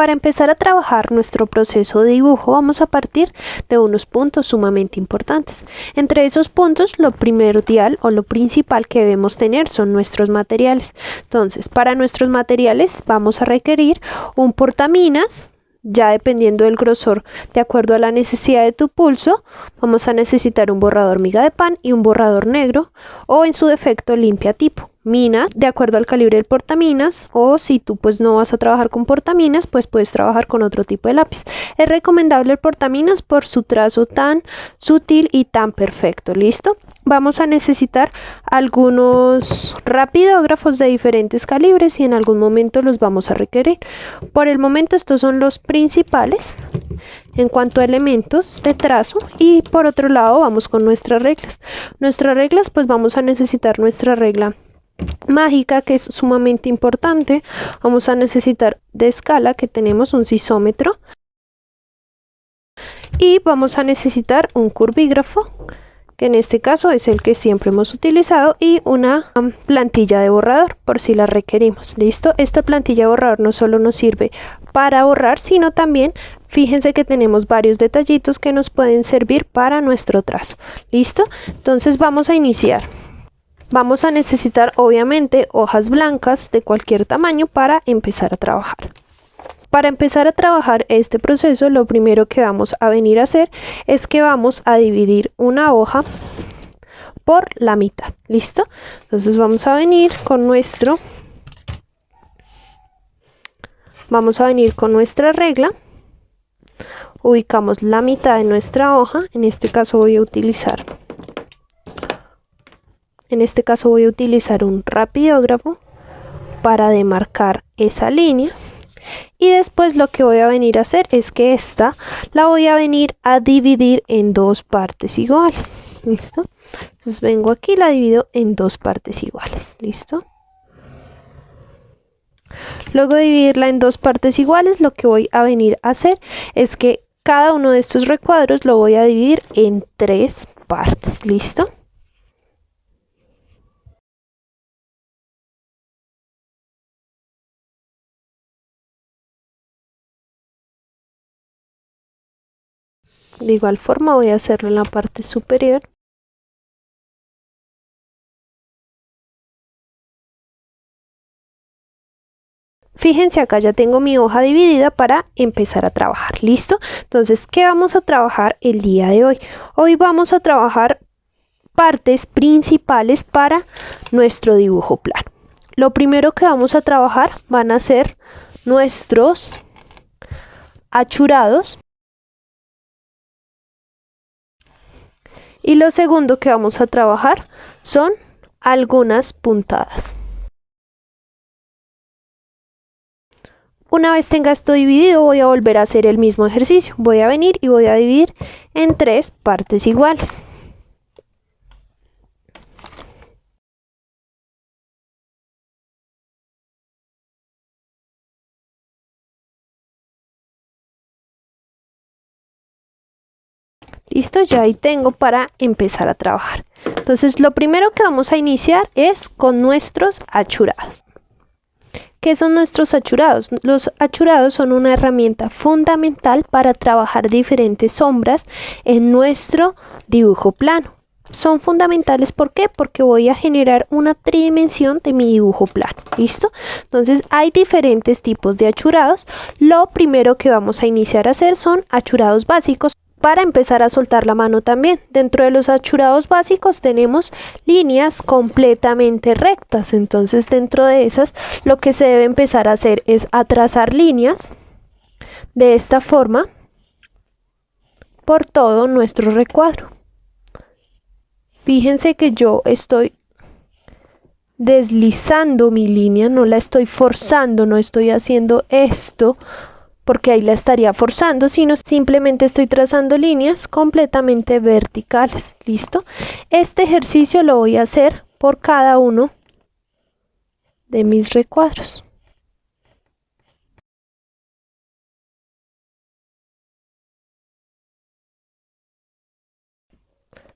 Para empezar a trabajar nuestro proceso de dibujo vamos a partir de unos puntos sumamente importantes. Entre esos puntos lo primordial o lo principal que debemos tener son nuestros materiales. Entonces, para nuestros materiales vamos a requerir un portaminas, ya dependiendo del grosor, de acuerdo a la necesidad de tu pulso, vamos a necesitar un borrador miga de pan y un borrador negro o en su defecto limpia tipo. Minas de acuerdo al calibre del portaminas, o si tú pues no vas a trabajar con portaminas, pues puedes trabajar con otro tipo de lápiz. Es recomendable el portaminas por su trazo tan sutil y tan perfecto. ¿Listo? Vamos a necesitar algunos rapidógrafos de diferentes calibres y en algún momento los vamos a requerir. Por el momento estos son los principales en cuanto a elementos de trazo, y por otro lado vamos con nuestras reglas. Nuestras reglas, pues vamos a necesitar nuestra regla mágica, que es sumamente importante. Vamos a necesitar de escala, que tenemos un sisómetro, y vamos a necesitar un curvígrafo, que en este caso es el que siempre hemos utilizado, y una plantilla de borrador por si la requerimos. ¿Listo? Esta plantilla de borrador no solo nos sirve para borrar, sino también fíjense que tenemos varios detallitos que nos pueden servir para nuestro trazo. ¿Listo? Entonces vamos a iniciar. Vamos a necesitar obviamente hojas blancas de cualquier tamaño para empezar a trabajar. Para empezar a trabajar este proceso, lo primero que vamos a venir a hacer es que vamos a dividir una hoja por la mitad. ¿Listo? Entonces vamos a venir con nuestra regla, ubicamos la mitad de nuestra hoja. En este caso voy a utilizar un rapidógrafo para demarcar esa línea, y después lo que voy a venir a hacer es que esta la voy a venir a dividir en dos partes iguales. ¿Listo? Entonces vengo aquí y la divido en dos partes iguales. ¿Listo? Luego de dividirla en dos partes iguales, lo que voy a venir a hacer es que cada uno de estos recuadros lo voy a dividir en tres partes. ¿Listo? De igual forma voy a hacerlo en la parte superior. Fíjense, acá ya tengo mi hoja dividida para empezar a trabajar. ¿Listo? Entonces, ¿qué vamos a trabajar el día de hoy? Hoy vamos a trabajar partes principales para nuestro dibujo plano. Lo primero que vamos a trabajar van a ser nuestros achurados. Y lo segundo que vamos a trabajar son algunas puntadas. Una vez tenga esto dividido, voy a volver a hacer el mismo ejercicio. Voy a venir y voy a dividir en tres partes iguales. Listo, ya ahí tengo para empezar a trabajar. Entonces, lo primero que vamos a iniciar es con nuestros achurados. ¿Qué son nuestros achurados? Los achurados son una herramienta fundamental para trabajar diferentes sombras en nuestro dibujo plano. Son fundamentales, ¿por qué? Porque voy a generar una tridimensión de mi dibujo plano. ¿Listo? Entonces hay diferentes tipos de achurados. Lo primero que vamos a iniciar a hacer son achurados básicos. Para empezar a soltar la mano también. Dentro de los achurados básicos tenemos líneas completamente rectas. Entonces dentro de esas lo que se debe empezar a hacer es a trazar líneas de esta forma por todo nuestro recuadro. Fíjense que yo estoy deslizando mi línea, no la estoy forzando, no estoy haciendo esto porque ahí la estaría forzando, sino simplemente estoy trazando líneas completamente verticales. ¿Listo? Este ejercicio lo voy a hacer por cada uno de mis recuadros.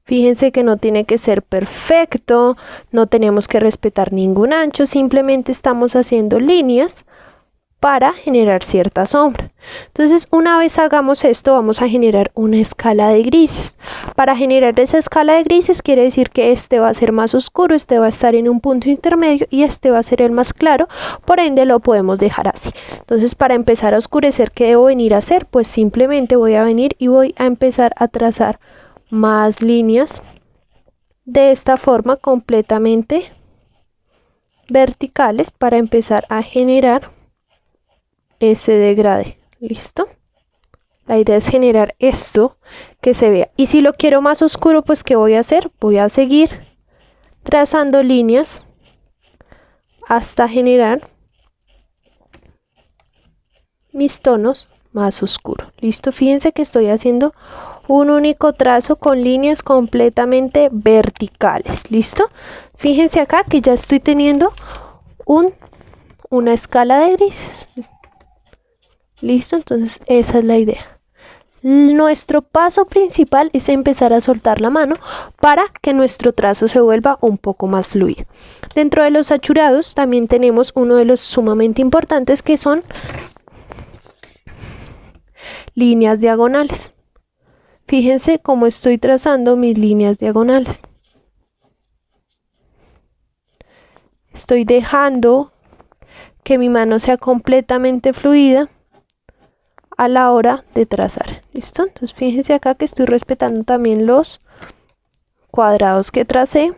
Fíjense que no tiene que ser perfecto, no tenemos que respetar ningún ancho, simplemente estamos haciendo líneas para generar cierta sombra. Entonces, una vez hagamos esto, vamos a generar una escala de grises. Para generar esa escala de grises quiere decir que este va a ser más oscuro, este va a estar en un punto intermedio y este va a ser el más claro, por ende lo podemos dejar así. Entonces, para empezar a oscurecer, ¿qué debo venir a hacer? Pues simplemente voy a venir y voy a empezar a trazar más líneas de esta forma completamente verticales para empezar a generar ese degradé. ¿Listo? La idea es generar esto que se vea. Y si lo quiero más oscuro, pues ¿qué voy a hacer? Voy a seguir trazando líneas hasta generar mis tonos más oscuros. ¿Listo? Fíjense que estoy haciendo un único trazo con líneas completamente verticales. ¿Listo? Fíjense acá que ya estoy teniendo una escala de grises. ¿Listo? Entonces esa es la idea. Nuestro paso principal es empezar a soltar la mano para que nuestro trazo se vuelva un poco más fluido. Dentro de los achurados también tenemos uno de los sumamente importantes, que son líneas diagonales. Fíjense cómo estoy trazando mis líneas diagonales. Estoy dejando que mi mano sea completamente fluida a la hora de trazar. ¿Listo? Entonces fíjense acá que estoy respetando también los cuadrados que tracé.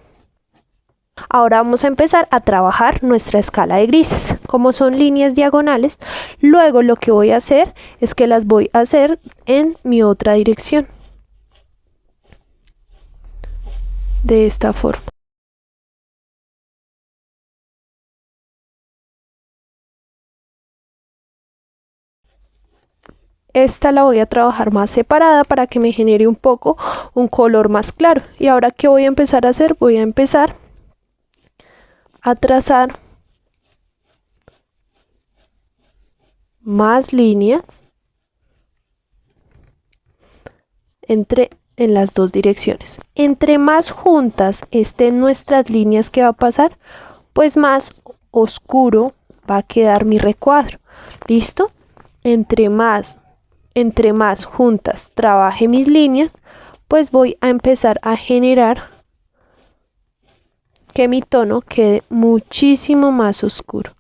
Ahora vamos a empezar a trabajar nuestra escala de grises. Como son líneas diagonales, luego lo que voy a hacer es que las voy a hacer en mi otra dirección. De esta forma. Esta la voy a trabajar más separada para que me genere un poco un color más claro. Y ahora, ¿qué voy a empezar a hacer? Voy a empezar a trazar más líneas en las dos direcciones. Entre más juntas estén nuestras líneas que va a pasar, pues más oscuro va a quedar mi recuadro. ¿Listo? Entre más juntas trabaje mis líneas, pues voy a empezar a generar que mi tono quede muchísimo más oscuro.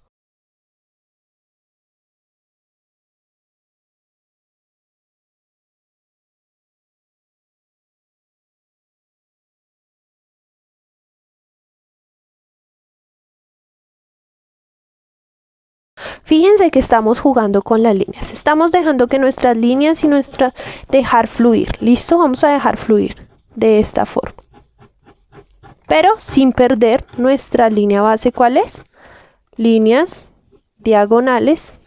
Fíjense que estamos jugando con las líneas. Estamos dejando que nuestras líneas y dejar fluir. ¿Listo? Vamos a dejar fluir de esta forma. Pero sin perder nuestra línea base. ¿Cuál es? Líneas diagonales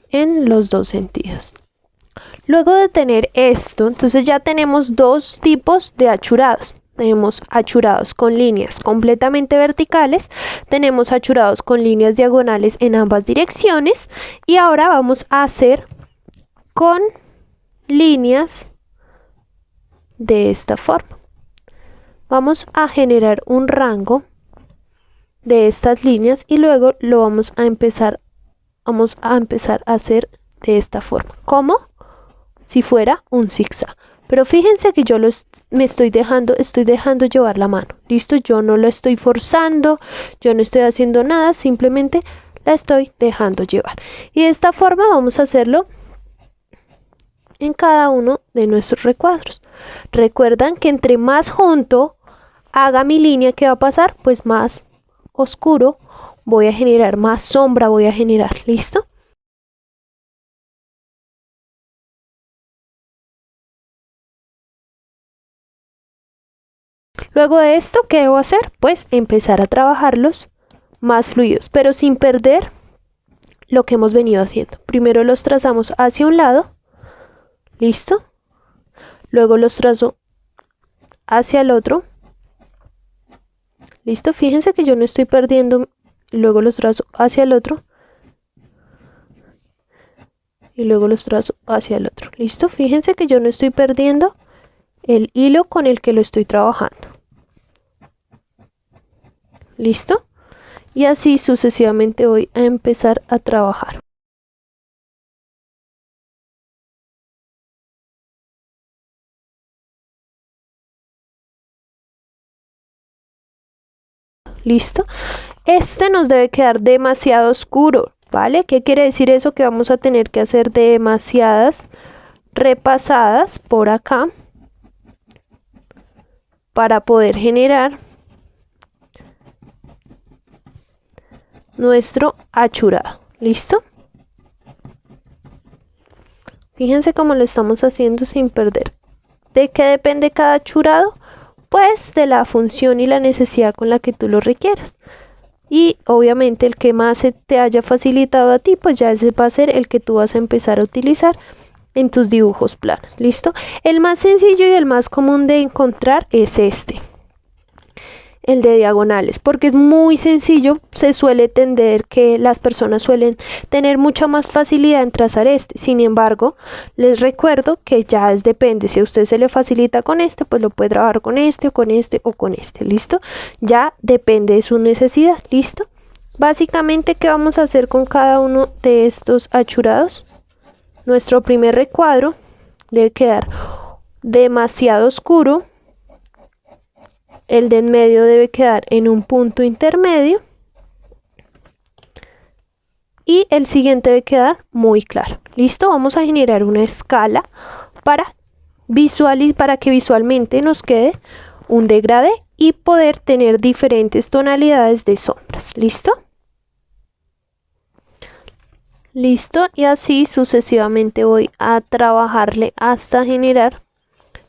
en los dos sentidos. Luego de tener esto, entonces ya tenemos dos tipos de achurados. Tenemos achurados con líneas completamente verticales, tenemos achurados con líneas diagonales en ambas direcciones, y ahora vamos a hacer con líneas de esta forma. Vamos a generar un rango de estas líneas y luego lo vamos a empezar a hacer de esta forma, como si fuera un zigzag. Pero fíjense que yo me estoy dejando llevar la mano. ¿Listo? Yo no lo estoy forzando, yo no estoy haciendo nada, simplemente la estoy dejando llevar. Y de esta forma vamos a hacerlo en cada uno de nuestros recuadros. Recuerdan que entre más junto haga mi línea, ¿qué va a pasar? Pues más oscuro voy a generar, más sombra voy a generar. ¿Listo? Luego de esto, ¿qué debo hacer? Pues empezar a trabajarlos más fluidos, pero sin perder lo que hemos venido haciendo. Primero los trazamos hacia un lado, ¿listo? Luego los trazo hacia el otro, ¿listo? Fíjense que yo no estoy perdiendo, luego los trazo hacia el otro, y luego los trazo hacia el otro, ¿listo? Fíjense que yo no estoy perdiendo el hilo con el que lo estoy trabajando. ¿Listo? Y así sucesivamente voy a empezar a trabajar. ¿listo? Este nos debe quedar demasiado oscuro, ¿vale? ¿Qué quiere decir eso? Que vamos a tener que hacer demasiadas repasadas por acá para poder generar nuestro achurado, ¿listo? Fíjense cómo lo estamos haciendo sin perder. ¿De qué depende cada achurado? Pues de la función y la necesidad con la que tú lo requieras. Y obviamente el que más se te haya facilitado a ti, pues ya ese va a ser el que tú vas a empezar a utilizar en tus dibujos planos, ¿listo? El más sencillo y el más común de encontrar es este, el de diagonales, porque es muy sencillo. Se suele tender que las personas suelen tener mucha más facilidad en trazar este. Sin embargo, les recuerdo que ya depende. Si a usted se le facilita con este, pues lo puede trabajar con este o con este o con este, ¿listo? Ya depende de su necesidad, ¿listo? Básicamente, ¿qué vamos a hacer con cada uno de estos achurados? Nuestro primer recuadro debe quedar demasiado oscuro. El de en medio debe quedar en un punto intermedio. Y el siguiente debe quedar muy claro. ¿Listo? Vamos a generar una escala para que visualmente nos quede un degradé y poder tener diferentes tonalidades de sombras. ¿Listo? Listo, y así sucesivamente voy a trabajarle hasta generar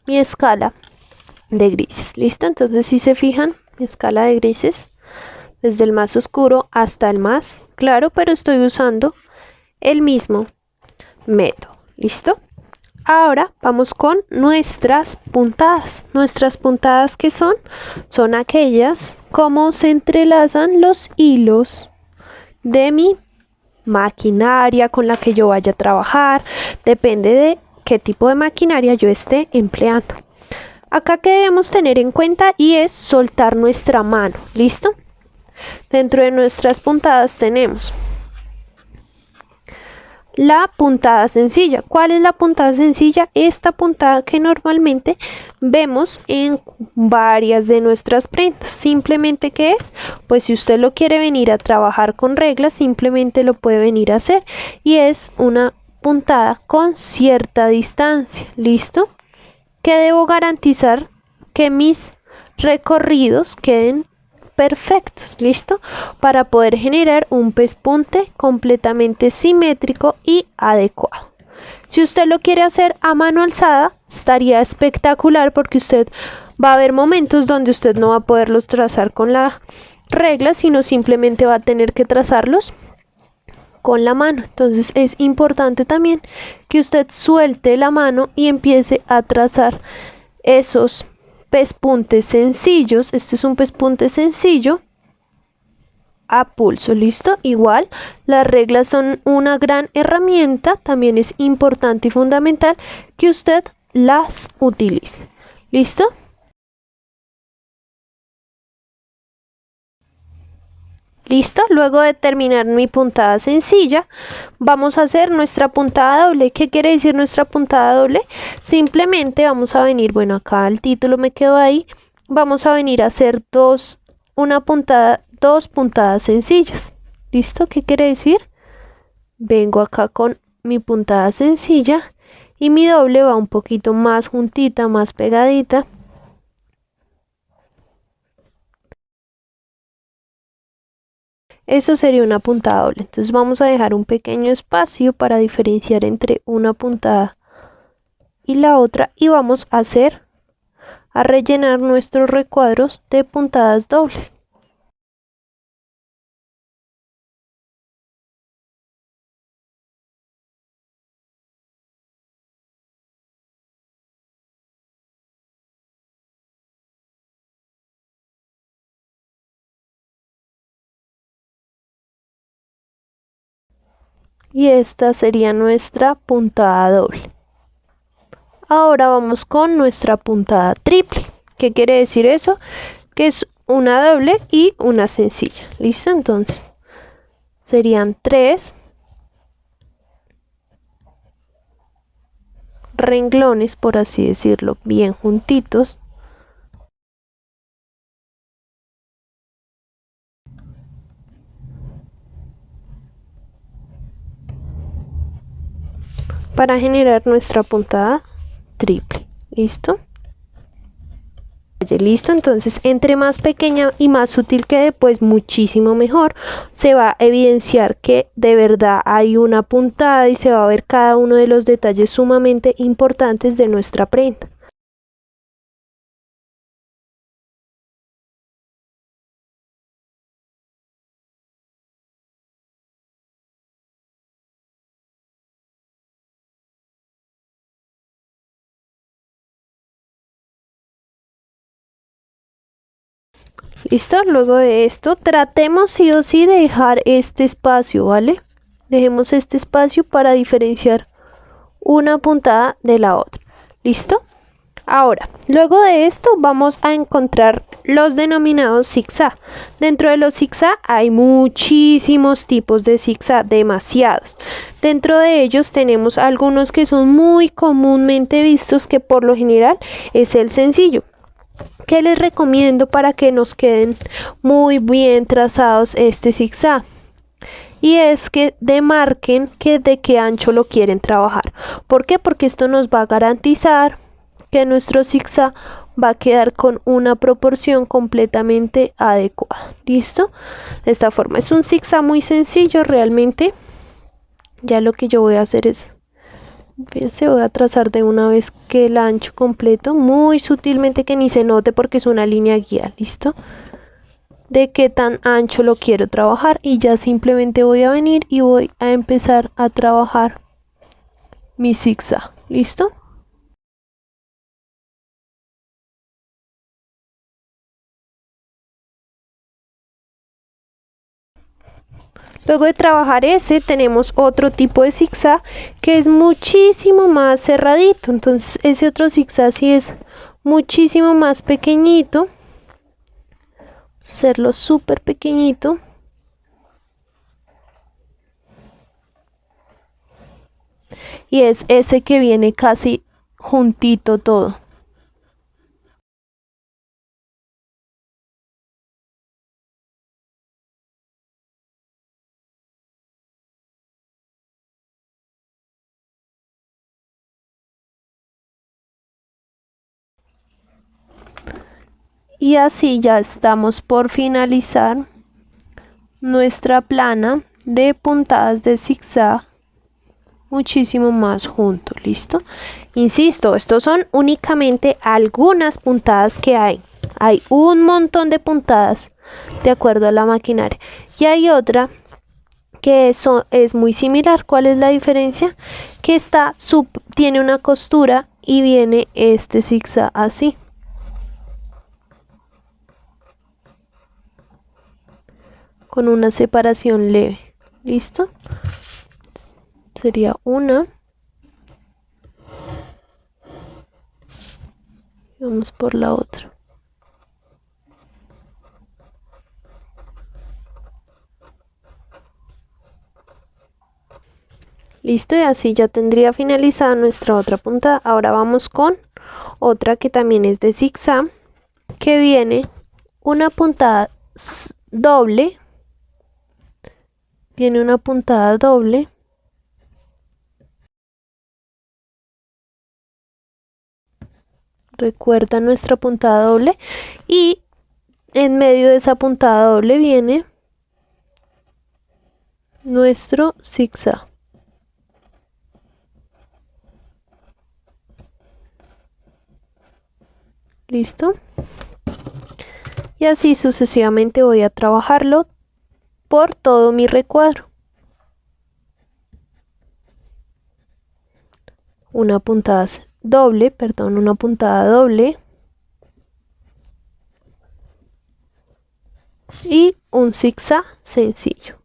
mi escala de grises. ¿Listo? Entonces, si se fijan, mi escala de grises desde el más oscuro hasta el más claro, pero estoy usando el mismo método. ¿Listo? Ahora vamos con nuestras puntadas. Nuestras puntadas, ¿qué son? Son aquellas como se entrelazan los hilos de mi maquinaria con la que yo vaya a trabajar. Depende de qué tipo de maquinaria yo esté empleando. Acá que debemos tener en cuenta y es soltar nuestra mano. ¿Listo? Dentro de nuestras puntadas tenemos la puntada sencilla. ¿Cuál es la puntada sencilla? Esta puntada que normalmente vemos en varias de nuestras prendas. Simplemente, ¿qué es? Pues si usted lo quiere venir a trabajar con reglas, simplemente lo puede venir a hacer. Y es una puntada con cierta distancia. ¿Listo? Que debo garantizar que mis recorridos queden perfectos, ¿listo? Para poder generar un pespunte completamente simétrico y adecuado. Si usted lo quiere hacer a mano alzada, estaría espectacular, porque usted va a haber momentos donde usted no va a poderlos trazar con la regla, sino simplemente va a tener que trazarlos con la mano. Entonces es importante también que usted suelte la mano y empiece a trazar esos pespuntes sencillos. Este es un pespunte sencillo a pulso. ¿Listo? Igual las reglas son una gran herramienta. También es importante y fundamental que usted las utilice. ¿Listo? Listo, luego de terminar mi puntada sencilla, vamos a hacer nuestra puntada doble. ¿Qué quiere decir nuestra puntada doble? Simplemente vamos a venir, bueno, acá el título me quedó ahí, vamos a venir a hacer dos puntadas sencillas. ¿Listo? ¿Qué quiere decir? Vengo acá con mi puntada sencilla y mi doble va un poquito más juntita, más pegadita. Eso sería una puntada doble. Entonces vamos a dejar un pequeño espacio para diferenciar entre una puntada y la otra, y vamos a rellenar nuestros recuadros de puntadas dobles. Y esta sería nuestra puntada doble. Ahora vamos con nuestra puntada triple. ¿Qué quiere decir eso? Que es una doble y una sencilla. ¿Listo? Entonces serían 3 renglones, por así decirlo, bien juntitos. para generar nuestra puntada triple. ¿Listo? Listo, entonces entre más pequeña y más sutil quede, pues muchísimo mejor. Se va a evidenciar que de verdad hay una puntada y se va a ver cada uno de los detalles sumamente importantes de nuestra prenda. ¿Listo? Luego de esto, tratemos sí o sí de dejar este espacio, ¿vale? Dejemos este espacio para diferenciar una puntada de la otra. ¿Listo? Ahora, luego de esto vamos a encontrar los denominados zigzag. Dentro de los zigzag hay muchísimos tipos de zigzag, demasiados. Dentro de ellos tenemos algunos que son muy comúnmente vistos, que por lo general es el sencillo. ¿Qué les recomiendo para que nos queden muy bien trazados este zigzag? Y es que demarquen de qué ancho lo quieren trabajar. ¿Por qué? Porque esto nos va a garantizar que nuestro zigzag va a quedar con una proporción completamente adecuada. ¿Listo? De esta forma es un zigzag muy sencillo realmente. Ya lo que yo voy a hacer es, fíjense, voy a trazar de una vez que el ancho completo, muy sutilmente, que ni se note porque es una línea guía. ¿Listo? De qué tan ancho lo quiero trabajar, y ya simplemente voy a venir y voy a empezar a trabajar mi zigzag. ¿Listo? Luego de trabajar ese, tenemos otro tipo de zigzag que es muchísimo más cerradito. Entonces ese otro zigzag sí es muchísimo más pequeñito. Hacerlo súper pequeñito. Y es ese que viene casi juntito todo. Y así ya estamos por finalizar nuestra plana de puntadas de zigzag muchísimo más junto. ¿Listo? Insisto, estos son únicamente algunas puntadas que hay un montón de puntadas de acuerdo a la maquinaria, y hay otra que eso es muy similar. ¿Cuál es la diferencia? Que tiene una costura y viene este zigzag así, con una separación leve. ¿Listo? Sería una. Vamos por la otra. Listo, y así ya tendría finalizada nuestra otra puntada. Ahora vamos con otra que también es de zigzag, que viene una puntada doble. Viene una puntada doble. Recuerda nuestra puntada doble, y en medio de esa puntada doble viene nuestro zigzag. ¿Listo? Y así sucesivamente voy a trabajarlo por todo mi recuadro. Una puntada doble, y un zigzag sencillo.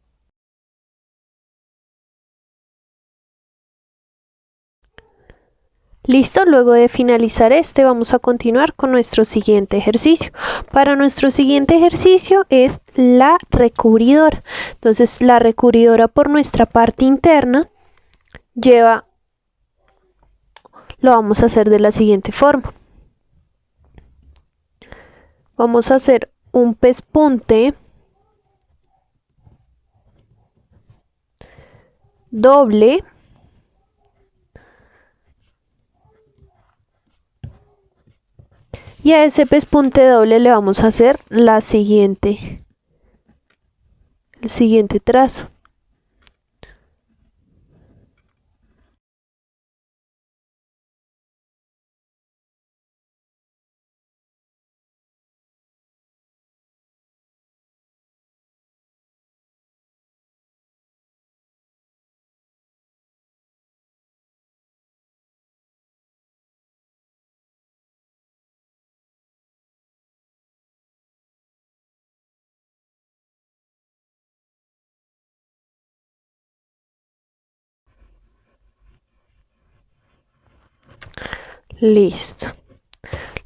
Listo, luego de finalizar este, vamos a continuar con nuestro siguiente ejercicio. Para nuestro siguiente ejercicio es la recubridora. Entonces, la recubridora por nuestra parte interna lo vamos a hacer de la siguiente forma. Vamos a hacer un pespunte doble Y a ese pespunte doble le vamos a hacer el siguiente trazo. Listo.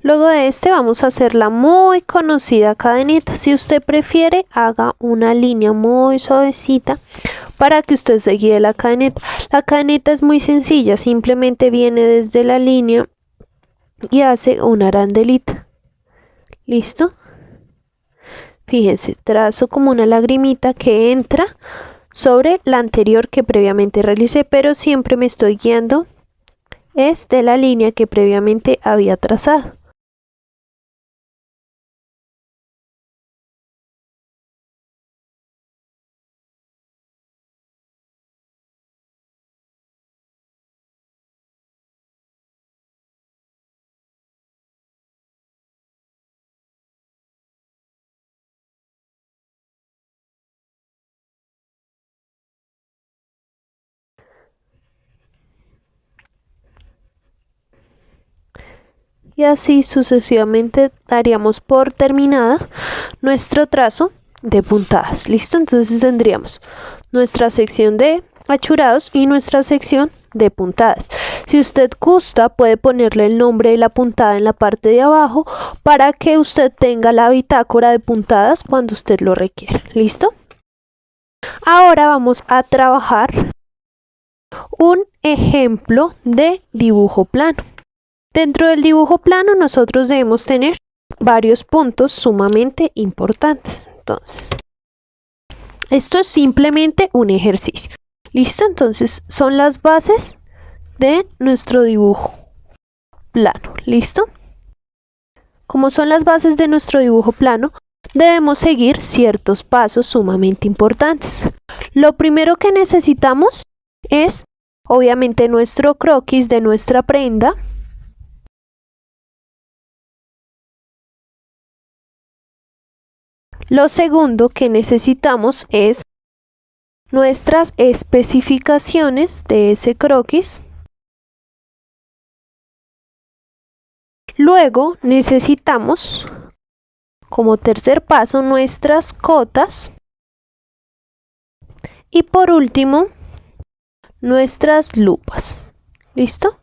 Luego de este vamos a hacer la muy conocida cadeneta. Si usted prefiere, haga una línea muy suavecita para que usted se guíe la cadeneta. La cadeneta es muy sencilla, simplemente viene desde la línea y hace una arandelita. ¿Listo? Fíjense, trazo como una lagrimita que entra sobre la anterior que previamente realicé, pero siempre me estoy guiando es de la línea que previamente había trazado. Y así sucesivamente daríamos por terminada nuestro trazo de puntadas. ¿Listo? Entonces tendríamos nuestra sección de achurados y nuestra sección de puntadas. Si usted gusta, puede ponerle el nombre de la puntada en la parte de abajo para que usted tenga la bitácora de puntadas cuando usted lo requiera. ¿Listo? Ahora vamos a trabajar un ejemplo de dibujo plano. Dentro del dibujo plano nosotros debemos tener varios puntos sumamente importantes. Entonces, esto es simplemente un ejercicio. ¿Listo? Entonces, son las bases de nuestro dibujo plano. ¿Listo? Como son las bases de nuestro dibujo plano, debemos seguir ciertos pasos sumamente importantes. Lo primero que necesitamos es, obviamente, nuestro croquis de nuestra prenda. Lo segundo que necesitamos es nuestras especificaciones de ese croquis. Luego necesitamos, como tercer paso, nuestras cotas. Y por último, nuestras lupas. ¿Listo?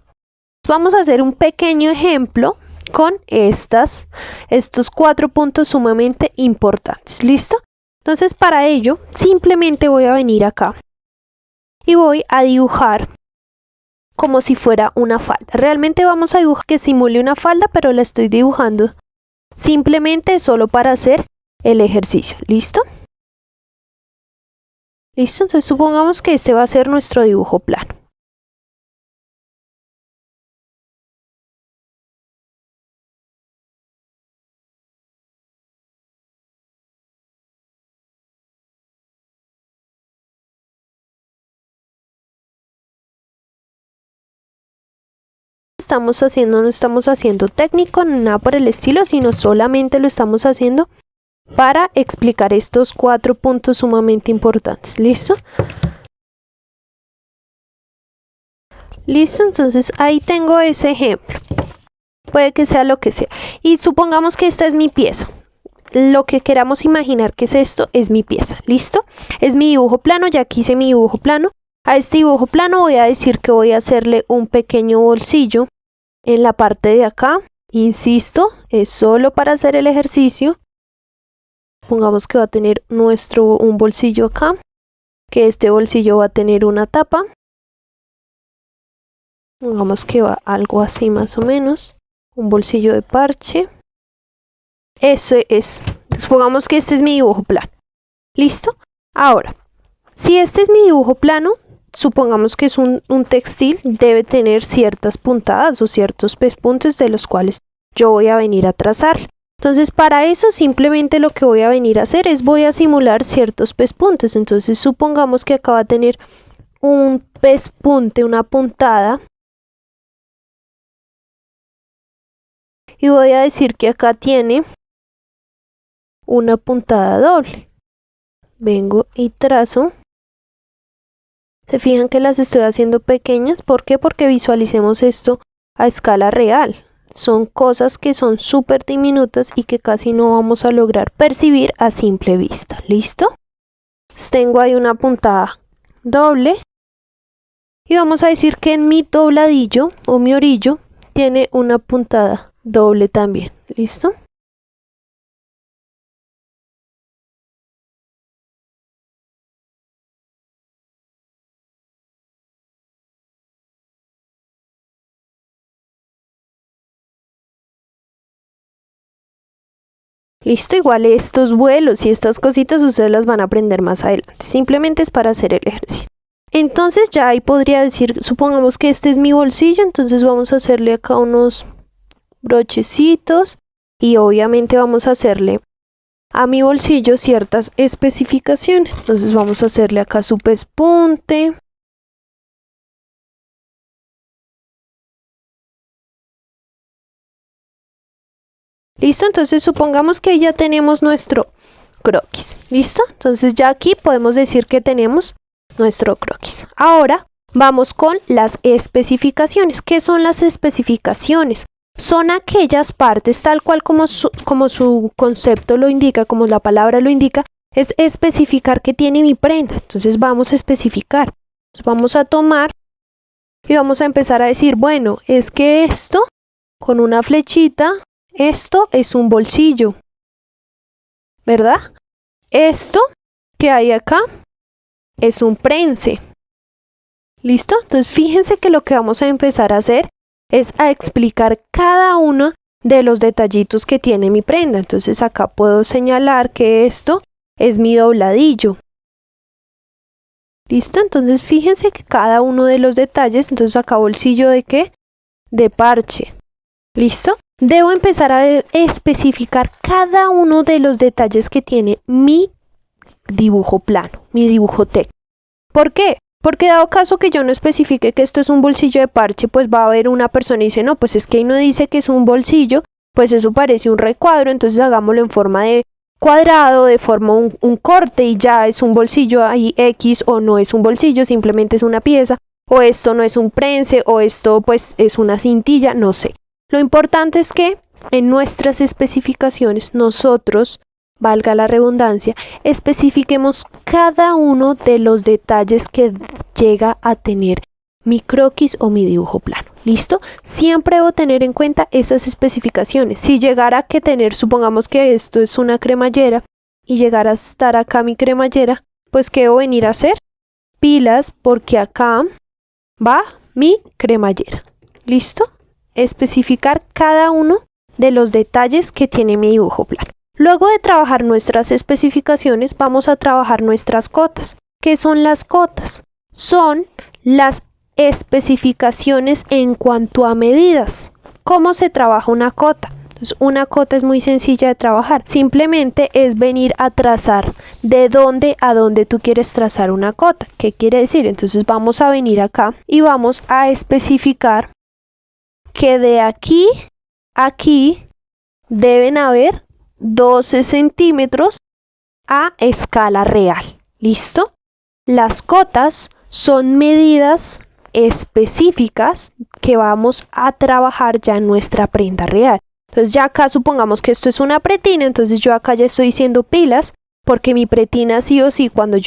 Vamos a hacer un pequeño ejemplo con estos 4 puntos sumamente importantes. ¿Listo? Entonces, para ello, simplemente voy a venir acá y voy a dibujar como si fuera una falda. Realmente vamos a dibujar que simule una falda, pero la estoy dibujando simplemente solo para hacer el ejercicio. ¿Listo? ¿Listo? Entonces supongamos que este va a ser nuestro dibujo plano. No estamos haciendo técnico, nada por el estilo, sino solamente lo estamos haciendo para explicar estos 4 puntos sumamente importantes. ¿Listo? Listo, entonces ahí tengo ese ejemplo. Puede que sea lo que sea. Y supongamos que esta es mi pieza. Lo que queramos imaginar que es esto es mi pieza. ¿Listo? Es mi dibujo plano, ya aquí hice mi dibujo plano. A este dibujo plano voy a decir que voy a hacerle un pequeño bolsillo en la parte de acá. Insisto, es solo para hacer el ejercicio. Pongamos que va a tener un bolsillo acá, que este bolsillo va a tener una tapa. Pongamos que va algo así más o menos, un bolsillo de parche. Eso es. Supongamos que este es mi dibujo plano. ¿Listo? Ahora, si este es mi dibujo plano, supongamos que es un textil, debe tener ciertas puntadas o ciertos pespuntes de los cuales yo voy a venir a trazar. Entonces para eso simplemente lo que voy a venir a hacer es voy a simular ciertos pespuntes. Entonces supongamos que acá va a tener un pespunte, una puntada. Y voy a decir que acá tiene una puntada doble. Vengo y trazo. Se fijan que las estoy haciendo pequeñas. ¿Por qué? Porque visualicemos esto a escala real. Son cosas que son súper diminutas y que casi no vamos a lograr percibir a simple vista. ¿Listo? Tengo ahí una puntada doble. Y vamos a decir que en mi dobladillo o mi orillo tiene una puntada doble también. ¿Listo? Listo, igual estos vuelos y estas cositas ustedes las van a aprender más adelante. Simplemente es para hacer el ejercicio. Entonces ya ahí podría decir, supongamos que este es mi bolsillo, entonces vamos a hacerle acá unos brochecitos y obviamente vamos a hacerle a mi bolsillo ciertas especificaciones. Entonces vamos a hacerle acá su pespunte. Listo, entonces supongamos que ya tenemos nuestro croquis. ¿Listo? Entonces ya aquí podemos decir que tenemos nuestro croquis. Ahora vamos con las especificaciones. ¿Qué son las especificaciones? Son aquellas partes, tal cual como su concepto lo indica, como la palabra lo indica, es especificar qué tiene mi prenda. Entonces vamos a especificar. Entonces vamos a tomar y vamos a empezar a decir, bueno, es que esto, con una flechita, esto es un bolsillo, ¿verdad? Esto que hay acá es un prense. ¿Listo? Entonces fíjense que lo que vamos a empezar a hacer es a explicar cada uno de los detallitos que tiene mi prenda. Entonces acá puedo señalar que esto es mi dobladillo. ¿Listo? Entonces fíjense que cada uno de los detalles, entonces acá bolsillo de ¿qué? De parche. ¿Listo? Debo empezar a especificar cada uno de los detalles que tiene mi dibujo plano, mi dibujo técnico. ¿Por qué? Porque dado caso que yo no especifique que esto es un bolsillo de parche, pues va a haber una persona y dice, no, pues es que ahí no dice que es un bolsillo, pues eso parece un recuadro, entonces hagámoslo en forma de cuadrado, de forma un corte y ya es un bolsillo ahí X, o no es un bolsillo, simplemente es una pieza, o esto no es un prense, o esto pues es una cintilla, no sé. Lo importante es que en nuestras especificaciones nosotros, valga la redundancia, especifiquemos cada uno de los detalles que llega a tener mi croquis o mi dibujo plano. ¿Listo? Siempre debo tener en cuenta esas especificaciones. Si llegara a que tener, supongamos que esto es una cremallera y llegara a estar acá mi cremallera, pues ¿qué debo venir a hacer? Pilas, porque acá va mi cremallera. ¿Listo? Especificar cada uno de los detalles que tiene mi dibujo plano. Luego de trabajar nuestras especificaciones, vamos a trabajar nuestras cotas. ¿Qué son las cotas? Son las especificaciones en cuanto a medidas. ¿Cómo se trabaja una cota? Entonces, una cota es muy sencilla de trabajar. Simplemente es venir a trazar de dónde a dónde tú quieres trazar una cota. ¿Qué quiere decir? Entonces vamos a venir acá y vamos a especificar que de aquí a aquí deben haber 12 centímetros a escala real. ¿Listo? Las cotas son medidas específicas que vamos a trabajar ya en nuestra prenda real. Entonces ya acá supongamos que esto es una pretina, entonces yo acá ya estoy diciendo pilas, porque mi pretina sí o sí cuando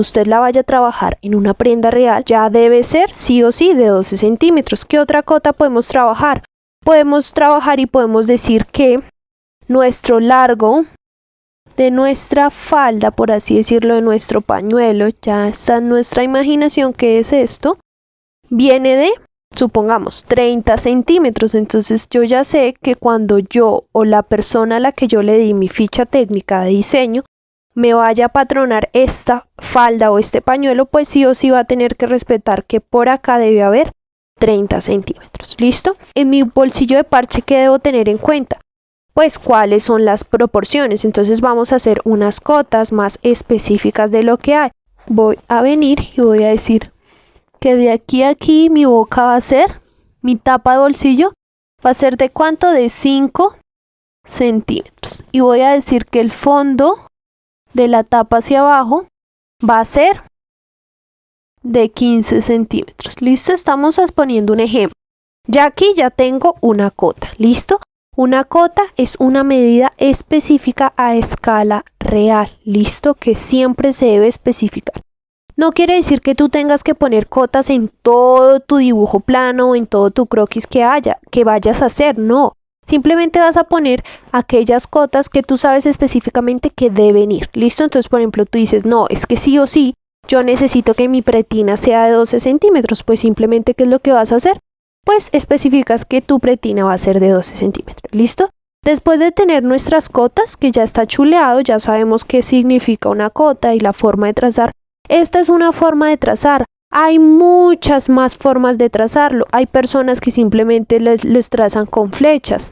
usted la vaya a trabajar en una prenda real ya debe ser sí o sí de 12 centímetros. ¿Qué otra cota podemos trabajar? Podemos trabajar y podemos decir que nuestro largo de nuestra falda, por así decirlo, de nuestro pañuelo, ya está en nuestra imaginación que es esto, viene de, supongamos, 30 centímetros. Entonces yo ya sé que cuando yo o la persona a la que yo le di mi ficha técnica de diseño me vaya a patronar esta falda o este pañuelo, pues sí o sí va a tener que respetar que por acá debe haber 30 centímetros. ¿Listo? En mi bolsillo de parche, ¿qué debo tener en cuenta? Pues cuáles son las proporciones. Entonces vamos a hacer unas cotas más específicas de lo que hay. Voy a venir y voy a decir que de aquí a aquí mi boca va a ser, mi tapa de bolsillo va a ser de ¿cuánto? De 5 centímetros. Y voy a decir que el fondo de la tapa hacia abajo va a ser de 15 centímetros. ¿Listo? Estamos exponiendo un ejemplo. Ya aquí ya tengo una cota. ¿Listo? Una cota es una medida específica a escala real. ¿Listo? Que siempre se debe especificar. No quiere decir que tú tengas que poner cotas en todo tu dibujo plano o en todo tu croquis que vayas a hacer. No. Simplemente vas a poner aquellas cotas que tú sabes específicamente que deben ir. ¿Listo? Entonces, por ejemplo, tú dices, no, es que sí o sí, yo necesito que mi pretina sea de 12 centímetros. Pues simplemente, ¿qué es lo que vas a hacer? Pues especificas que tu pretina va a ser de 12 centímetros. ¿Listo? Después de tener nuestras cotas, que ya está chuleado, ya sabemos qué significa una cota y la forma de trazar. Esta es una forma de trazar. Hay muchas más formas de trazarlo. Hay personas que simplemente les trazan con flechas.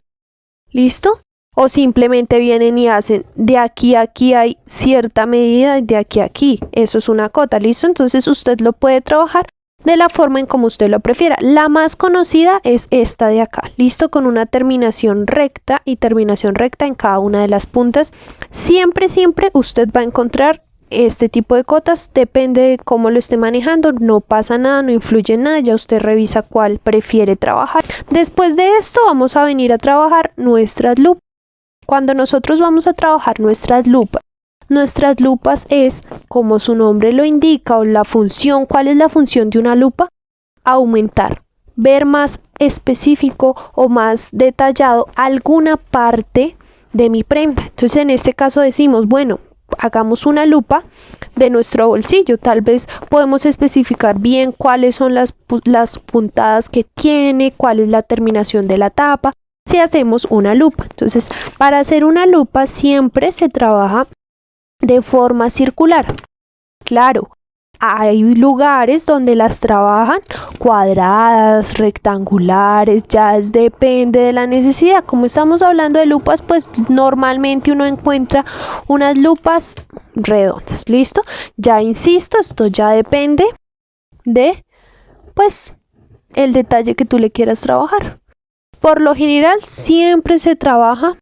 ¿Listo? O simplemente vienen y hacen de aquí a aquí hay cierta medida y de aquí a aquí. Eso es una cota. ¿Listo? Entonces usted lo puede trabajar de la forma en como usted lo prefiera. La más conocida es esta de acá. ¿Listo? Con una terminación recta y terminación recta en cada una de las puntas. Siempre usted va a encontrar este tipo de cotas, depende de cómo lo esté manejando, no pasa nada, no influye en nada, ya usted revisa cuál prefiere trabajar. Después de esto vamos a venir a trabajar nuestras lupas. Cuando nosotros vamos a trabajar nuestras lupas es, como su nombre lo indica, o la función, ¿cuál es la función de una lupa? Aumentar, ver más específico o más detallado alguna parte de mi prenda. Entonces en este caso decimos, bueno, hagamos una lupa de nuestro bolsillo. Tal vez podemos especificar bien cuáles son las puntadas que tiene, cuál es la terminación de la tapa, si hacemos una lupa. Entonces, para hacer una lupa siempre se trabaja de forma circular. Claro, hay lugares donde las trabajan cuadradas, rectangulares, ya depende de la necesidad. Como estamos hablando de lupas, pues normalmente uno encuentra unas lupas redondas. ¿Listo? Ya insisto, esto ya depende de, pues, el detalle que tú le quieras trabajar. Por lo general, siempre se trabaja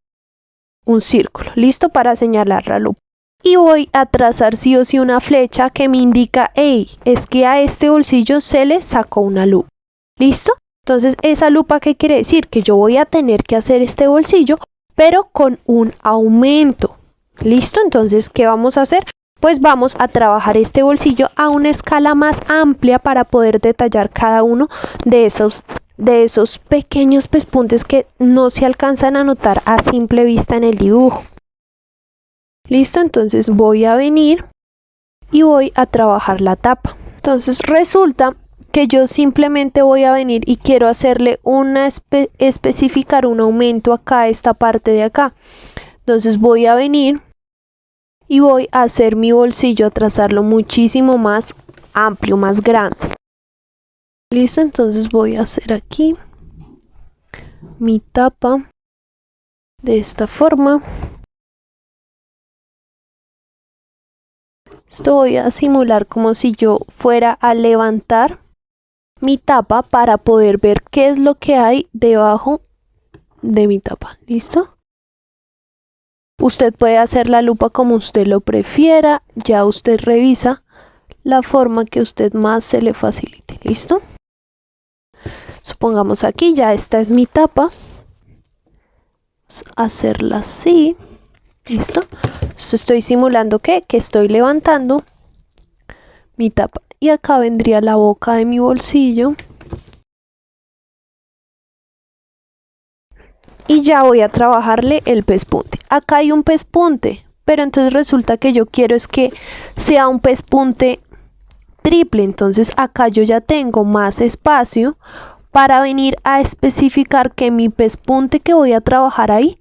un círculo. ¿Listo? Para señalar la lupa. Y voy a trazar sí o sí una flecha que me indica, hey, es que a este bolsillo se le sacó una lupa. ¿Listo? Entonces, ¿esa lupa qué quiere decir? Que yo voy a tener que hacer este bolsillo, pero con un aumento. ¿Listo? Entonces, ¿qué vamos a hacer? Pues vamos a trabajar este bolsillo a una escala más amplia para poder detallar cada uno de esos pequeños pespuntes que no se alcanzan a notar a simple vista en el dibujo. ¿Listo? Entonces voy a venir y voy a trabajar la tapa. Entonces resulta que yo simplemente voy a venir y quiero hacerle especificar un aumento acá a esta parte de acá. Entonces voy a venir y voy a hacer mi bolsillo, a trazarlo muchísimo más amplio, más grande. ¿Listo? Entonces voy a hacer aquí mi tapa de esta forma. Esto voy a simular como si yo fuera a levantar mi tapa para poder ver qué es lo que hay debajo de mi tapa. ¿Listo? Usted puede hacer la lupa como usted lo prefiera. Ya usted revisa la forma que a usted más se le facilite. ¿Listo? Supongamos aquí ya esta es mi tapa. Vamos a hacerla así. ¿Listo? Estoy simulando que estoy levantando mi tapa. Y acá vendría la boca de mi bolsillo. Y ya voy a trabajarle el pespunte. Acá hay un pespunte, pero entonces resulta que yo quiero es que sea un pespunte triple. Entonces acá yo ya tengo más espacio para venir a especificar que mi pespunte que voy a trabajar ahí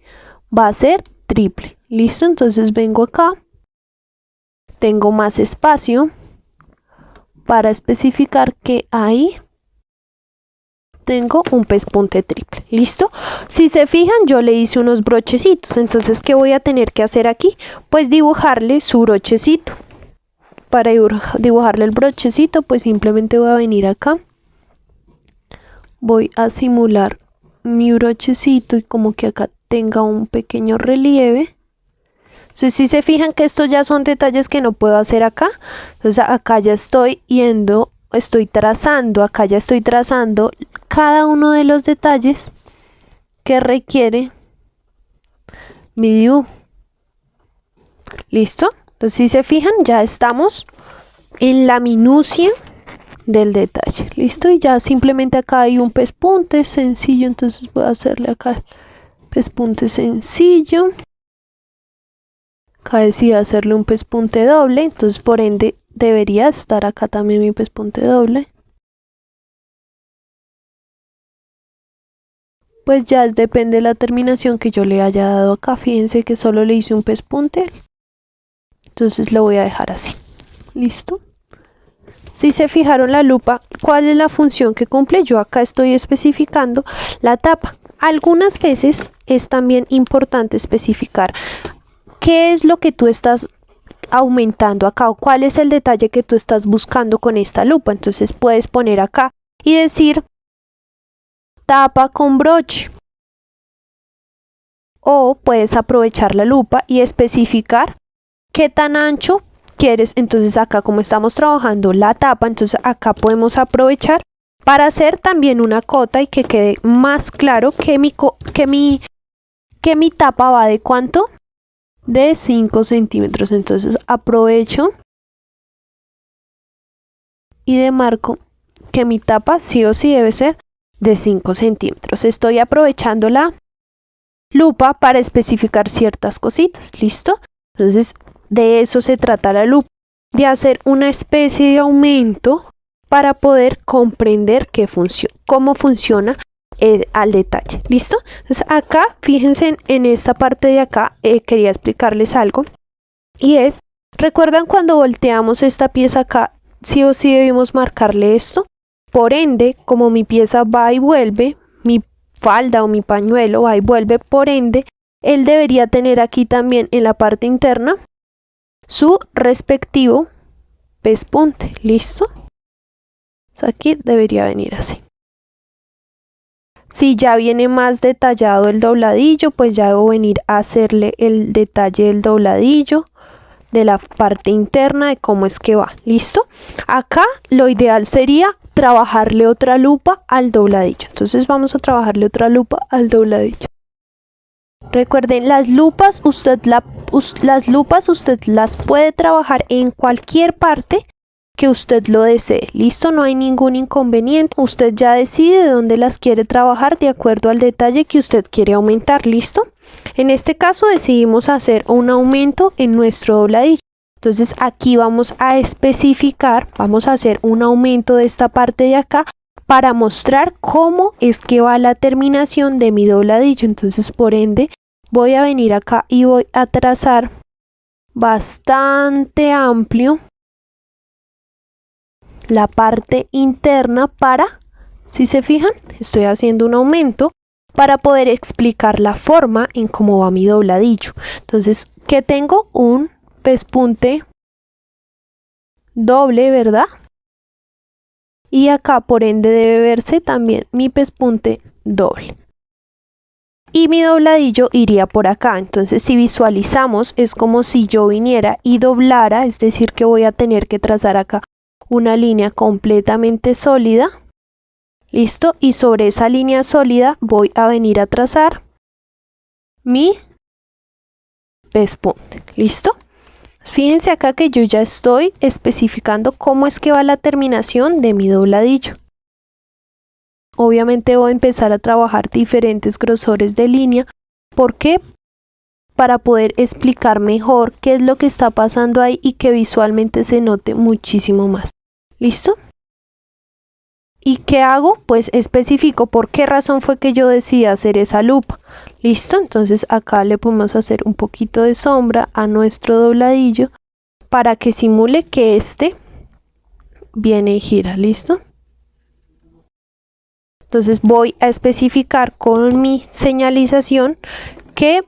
va a ser triple. ¿Listo? Entonces vengo acá, tengo más espacio para especificar que ahí tengo un pespunte triple. ¿Listo? Si se fijan, yo le hice unos brochecitos. Entonces, ¿qué voy a tener que hacer aquí? Pues dibujarle su brochecito. Para dibujarle el brochecito, pues simplemente voy a venir acá. Voy a simular mi brochecito y como que acá tenga un pequeño relieve. Entonces, si se fijan que estos ya son detalles que no puedo hacer acá. Entonces, acá ya estoy trazando, acá ya estoy trazando cada uno de los detalles que requiere mi dibujo. ¿Listo? Entonces, si se fijan, ya estamos en la minucia del detalle. ¿Listo? Y ya simplemente acá hay un pespunte sencillo, entonces voy a hacerle acá pespunte sencillo. Acá decidí hacerle un pespunte doble, entonces por ende debería estar acá también mi pespunte doble. Pues ya depende de la terminación que yo le haya dado acá. Fíjense que solo le hice un pespunte, entonces lo voy a dejar así. ¿Listo? Si se fijaron la lupa, ¿cuál es la función que cumple? Yo acá estoy especificando la tapa. Algunas veces es también importante especificar qué es lo que tú estás aumentando acá o cuál es el detalle que tú estás buscando con esta lupa. Entonces puedes poner acá y decir tapa con broche, o puedes aprovechar la lupa y especificar qué tan ancho quieres. Entonces acá, como estamos trabajando la tapa, entonces acá podemos aprovechar para hacer también una cota y que quede más claro que mi tapa va de ¿cuánto? De 5 centímetros. Entonces aprovecho y demarco que mi tapa sí o sí debe ser de 5 centímetros. Estoy aprovechando la lupa para especificar ciertas cositas. ¿Listo? Entonces de eso se trata la lupa, de hacer una especie de aumento para poder comprender cómo funciona al detalle. ¿Listo? Entonces acá, fíjense en esta parte de acá, quería explicarles algo, y es, ¿recuerdan cuando volteamos esta pieza acá? Sí o sí debimos marcarle esto. Por ende, como mi pieza va y vuelve, mi falda o mi pañuelo va y vuelve, por ende, él debería tener aquí también en la parte interna su respectivo pespunte. ¿Listo? Aquí debería venir así. Si ya viene más detallado el dobladillo, pues ya debo venir a hacerle el detalle del dobladillo de la parte interna, de cómo es que va. ¿Listo? Acá lo ideal sería trabajarle otra lupa al dobladillo. Entonces vamos a trabajarle otra lupa al dobladillo. Recuerden, las lupas usted las puede trabajar en cualquier parte que usted lo desee. ¿Listo? No hay ningún inconveniente. Usted ya decide dónde las quiere trabajar de acuerdo al detalle que usted quiere aumentar. ¿Listo? En este caso decidimos hacer un aumento en nuestro dobladillo. Entonces aquí vamos a especificar, vamos a hacer un aumento de esta parte de acá para mostrar cómo es que va la terminación de mi dobladillo. Entonces por ende voy a venir acá y voy a trazar bastante amplio la parte interna para, si se fijan, estoy haciendo un aumento para poder explicar la forma en cómo va mi dobladillo. Entonces, que tengo un pespunte doble, ¿verdad? Y acá por ende debe verse también mi pespunte doble. Y mi dobladillo iría por acá. Entonces, si visualizamos, es como si yo viniera y doblara, es decir, que voy a tener que trazar acá una línea completamente sólida. ¿Listo? Y sobre esa línea sólida voy a venir a trazar mi pespunte. ¿Listo? Fíjense acá que yo ya estoy especificando cómo es que va la terminación de mi dobladillo. Obviamente voy a empezar a trabajar diferentes grosores de línea. ¿Por qué? Para poder explicar mejor qué es lo que está pasando ahí y que visualmente se note muchísimo más. ¿Listo? ¿Y qué hago? Pues especifico por qué razón fue que yo decidí hacer esa lupa. ¿Listo? Entonces acá le podemos hacer un poquito de sombra a nuestro dobladillo para que simule que este viene y gira. ¿Listo? Entonces voy a especificar con mi señalización que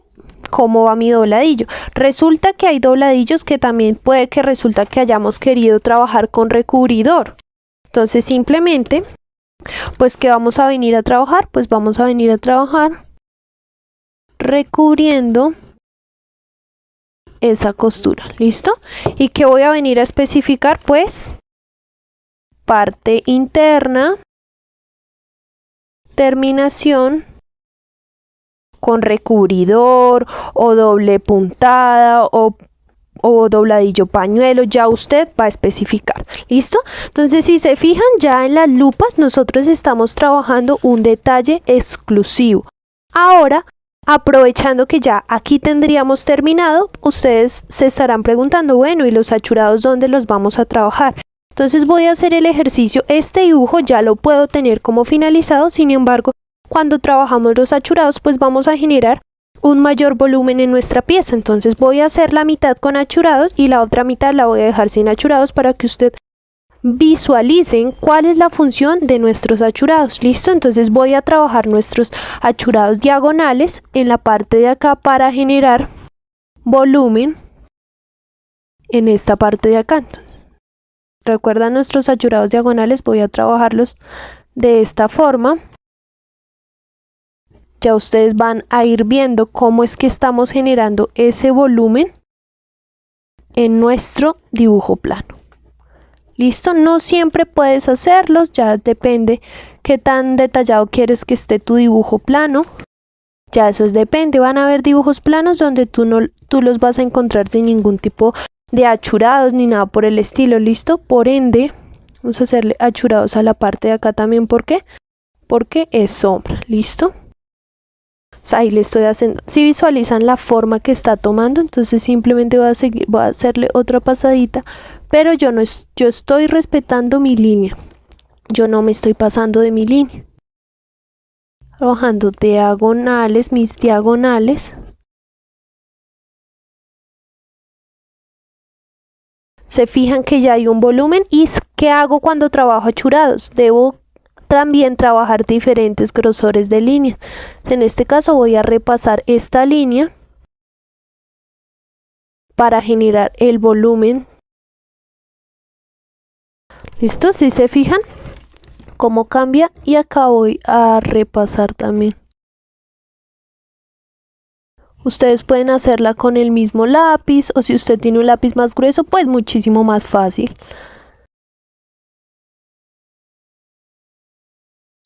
cómo va mi dobladillo. Resulta que hay dobladillos que también puede que resulta que hayamos querido trabajar con recubridor. Entonces simplemente, pues ¿qué vamos a venir a trabajar? Pues vamos a venir a trabajar recubriendo esa costura. ¿Listo? ¿Y qué voy a venir a especificar? Pues parte interna, terminación con recubridor o doble puntada o dobladillo pañuelo, ya usted va a especificar. ¿Listo? Entonces si se fijan, ya en las lupas nosotros estamos trabajando un detalle exclusivo. Ahora, aprovechando que ya aquí tendríamos terminado, ustedes se estarán preguntando, bueno, ¿y los achurados dónde los vamos a trabajar? Entonces voy a hacer el ejercicio. Este dibujo ya lo puedo tener como finalizado, sin embargo, cuando trabajamos los achurados, pues vamos a generar un mayor volumen en nuestra pieza. Entonces voy a hacer la mitad con achurados y la otra mitad la voy a dejar sin achurados para que usted visualicen cuál es la función de nuestros achurados. ¿Listo? Entonces voy a trabajar nuestros achurados diagonales en la parte de acá para generar volumen en esta parte de acá. Entonces, recuerda nuestros achurados diagonales, voy a trabajarlos de esta forma. Ya ustedes van a ir viendo cómo es que estamos generando ese volumen en nuestro dibujo plano. ¿Listo? No siempre puedes hacerlos, ya depende qué tan detallado quieres que esté tu dibujo plano. Ya eso depende, van a haber dibujos planos donde tú los vas a encontrar sin ningún tipo de achurados ni nada por el estilo. ¿Listo? Por ende, vamos a hacerle achurados a la parte de acá también. ¿Por qué? Porque es sombra. ¿Listo? Ahí le estoy haciendo, si visualizan la forma que está tomando, entonces simplemente voy a hacerle otra pasadita, pero yo estoy respetando mi línea, yo no me estoy pasando de mi línea, trabajando diagonales, mis diagonales. Se fijan que ya hay un volumen. ¿Y qué hago cuando trabajo achurados? Debo también trabajar diferentes grosores de líneas. En este caso voy a repasar esta línea para generar el volumen. ¿Listo? Si se fijan cómo cambia, y acá voy a repasar también. Ustedes pueden hacerla con el mismo lápiz, o si usted tiene un lápiz más grueso, pues muchísimo más fácil.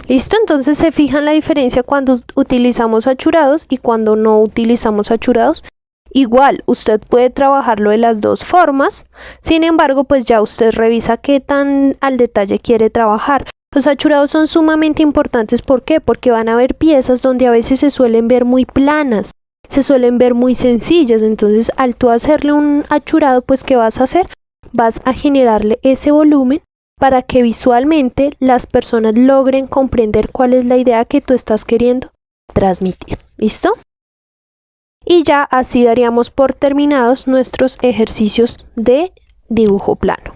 ¿Listo? Entonces se fijan la diferencia cuando utilizamos achurados y cuando no utilizamos achurados. Igual, usted puede trabajarlo de las dos formas, sin embargo, pues ya usted revisa qué tan al detalle quiere trabajar. Los achurados son sumamente importantes, ¿por qué? Porque van a haber piezas donde a veces se suelen ver muy planas, se suelen ver muy sencillas, entonces al tú hacerle un achurado, pues ¿qué vas a hacer? Vas a generarle ese volumen para que visualmente las personas logren comprender cuál es la idea que tú estás queriendo transmitir. ¿Listo? Y ya así daríamos por terminados nuestros ejercicios de dibujo plano.